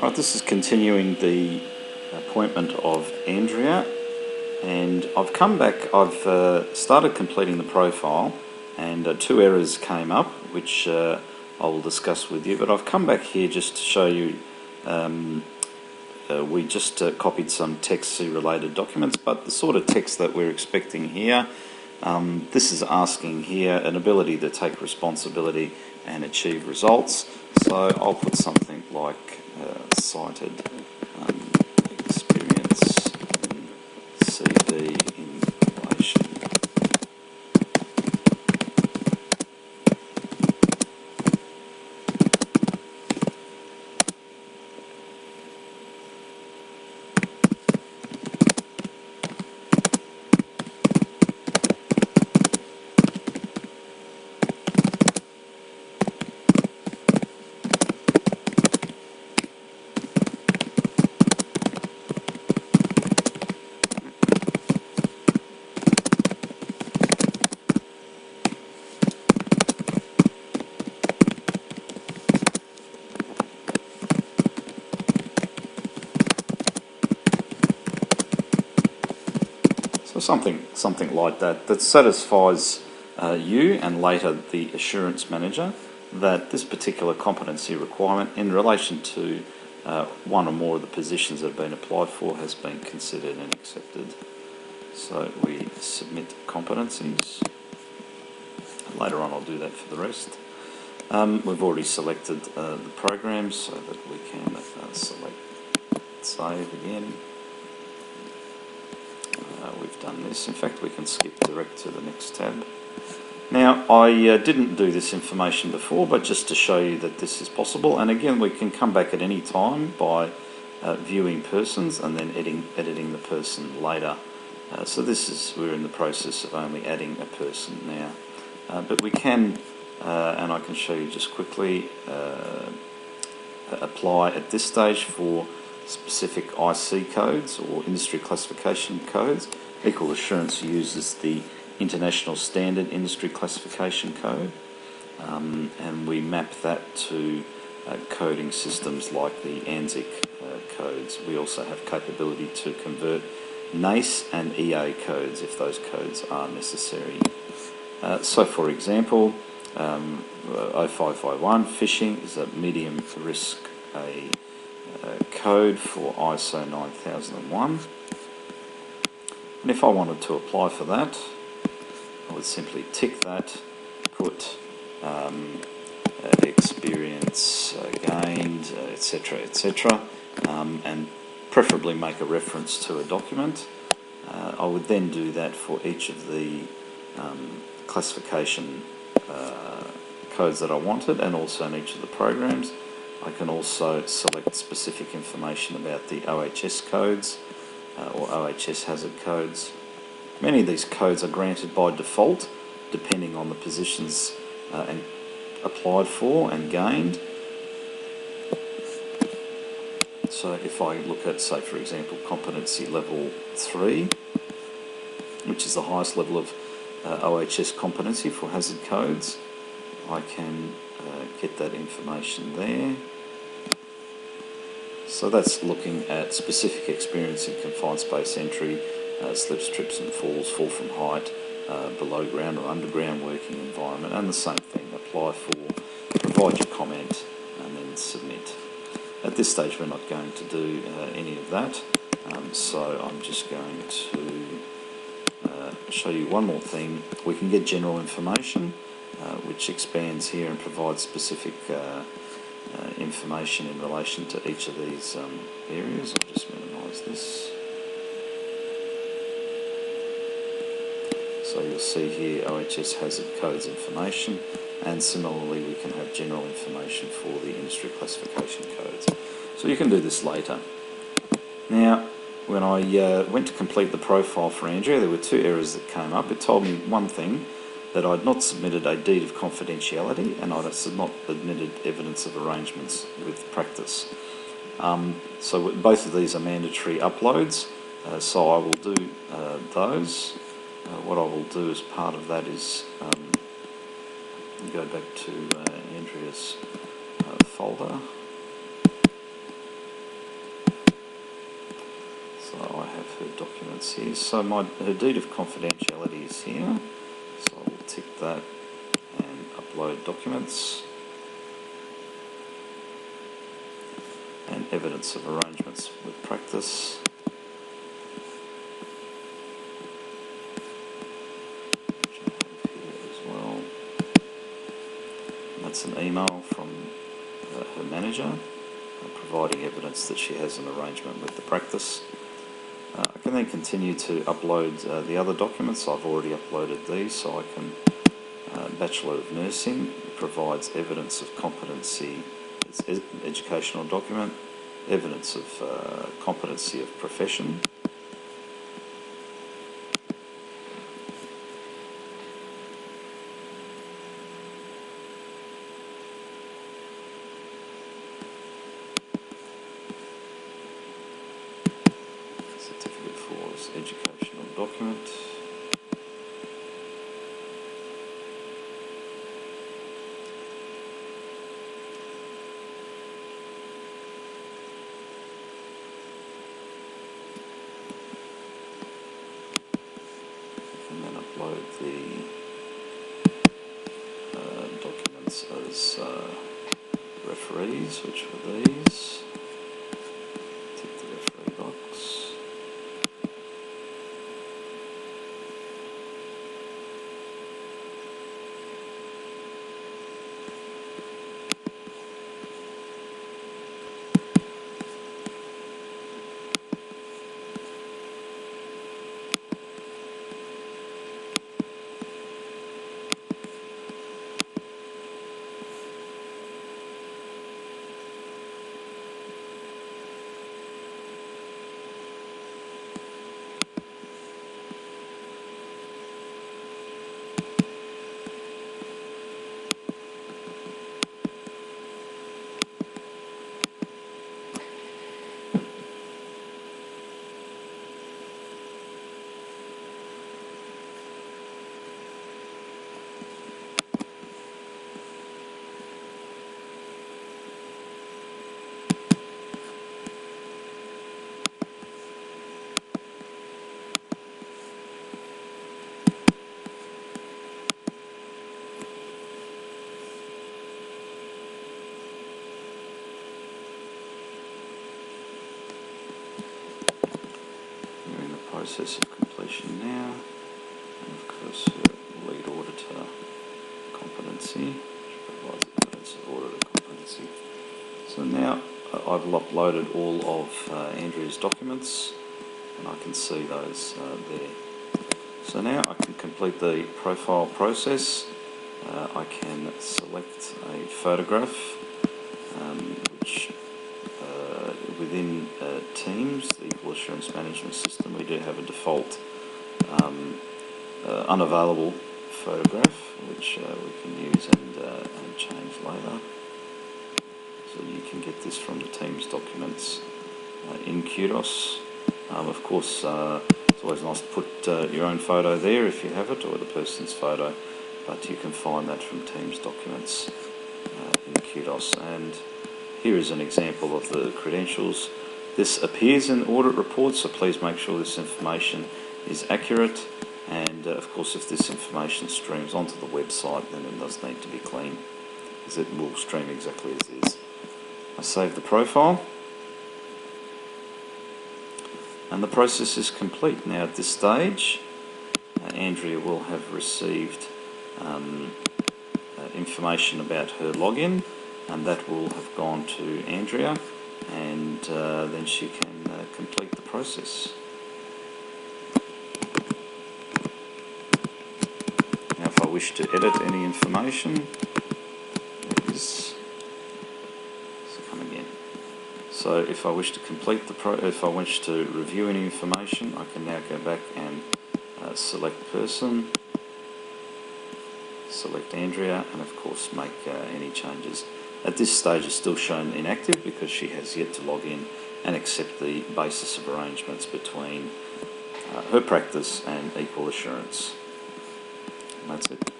Right, this is continuing the appointment of Andrea, and I've come back, I've started completing the profile, and two errors came up which I will discuss with you, but I've come back here just to show you we just copied some text related documents, but the sort of text that we're expecting here, this is asking here an ability to take responsibility and achieve results. So I'll put something like cited experience in CV in relation something like that satisfies you and later the assurance manager that this particular competency requirement in relation to one or more of the positions that have been applied for has been considered and accepted. So we submit competencies. Later on I'll do that for the rest. We've already selected the programs so that we can select save again. We've done this. In fact, we can skip direct to the next tab. Now, I didn't do this information before, but just to show you that this is possible. And again, we can come back at any time by viewing persons and then editing the person later. So we're in the process of only adding a person now. But we can, and I can show you just quickly, apply at this stage for specific ISIC codes or industry classification codes. Equal Assurance uses the International Standard Industry Classification Code, and we map that to coding systems like the ISIC codes. We also have capability to convert NACE and EA codes if those codes are necessary. So for example, 0551 phishing is a medium risk code for ISO 9001, and if I wanted to apply for that, I would simply tick that, put experience gained, etc., etc., and preferably make a reference to a document. I would then do that for each of the classification codes that I wanted, and also in each of the programs. I can also select specific information about the OHS codes or OHS Hazard Codes. Many of these codes are granted by default depending on the positions and applied for and gained. So if I look at, say for example, competency level 3, which is the highest level of OHS competency for hazard codes, I can get that information there. So that's looking at specific experience in confined space entry, slips, trips and falls, fall from height, below ground or underground working environment, and the same thing, apply for, provide your comment and then submit. At this stage we're not going to do any of that, so I'm just going to show you one more thing. We can get general information, which expands here and provides specific information in relation to each of these areas. I'll just minimise this. So you'll see here OHS Hazard Codes information, and similarly we can have general information for the industry classification codes. So you can do this later. Now, when I went to complete the profile for Andrea, there were two errors that came up. It told me one thing, that I'd not submitted a deed of confidentiality and I'd not admitted evidence of arrangements with practice. So both of these are mandatory uploads, so I will do those. What I will do as part of that is go back to Andrea's folder. So I have her documents here. So her deed of confidentiality is here. So I will tick that and upload documents. And evidence of arrangements with practice. Which I have here as well. And that's an email from her manager providing evidence that she has an arrangement with the practice. I can then continue to upload the other documents. I've already uploaded these, so I can Bachelor of Nursing provides evidence of competency. It's an educational document, evidence of competency of profession. Certificate for this educational document. And then upload the documents as referees, which were these. Tick the referee box. Process of completion now, and of course your lead auditor competency, which provides evidence of auditor competency. So now I've uploaded all of Andrea's documents, and I can see those there. So now I can complete the profile process. I can select a photograph, which within Teams, the Equal Assurance Management System, we do have a default unavailable photograph, which we can use and change later. So you can get this from the Teams documents in Qdos. Of course, it's always nice to put your own photo there if you have it, or the person's photo, but you can find that from Teams documents in Qdos. And here is an example of the credentials. This appears in audit reports, so please make sure this information is accurate. And of course, if this information streams onto the website, then it does need to be clean, as it will stream exactly as is. I save the profile, and the process is complete. Now at this stage, Andrea will have received information about her login, and that will have gone to Andrea, and then she can complete the process. Now if I wish to edit any information, it's come again. So if I wish to complete if I wish to review any information, I can now go back and select person, select Andrea, and of course make any changes. At this stage it's still shown inactive because she has yet to log in and accept the basis of arrangements between her practice and Equal Assurance. And that's it.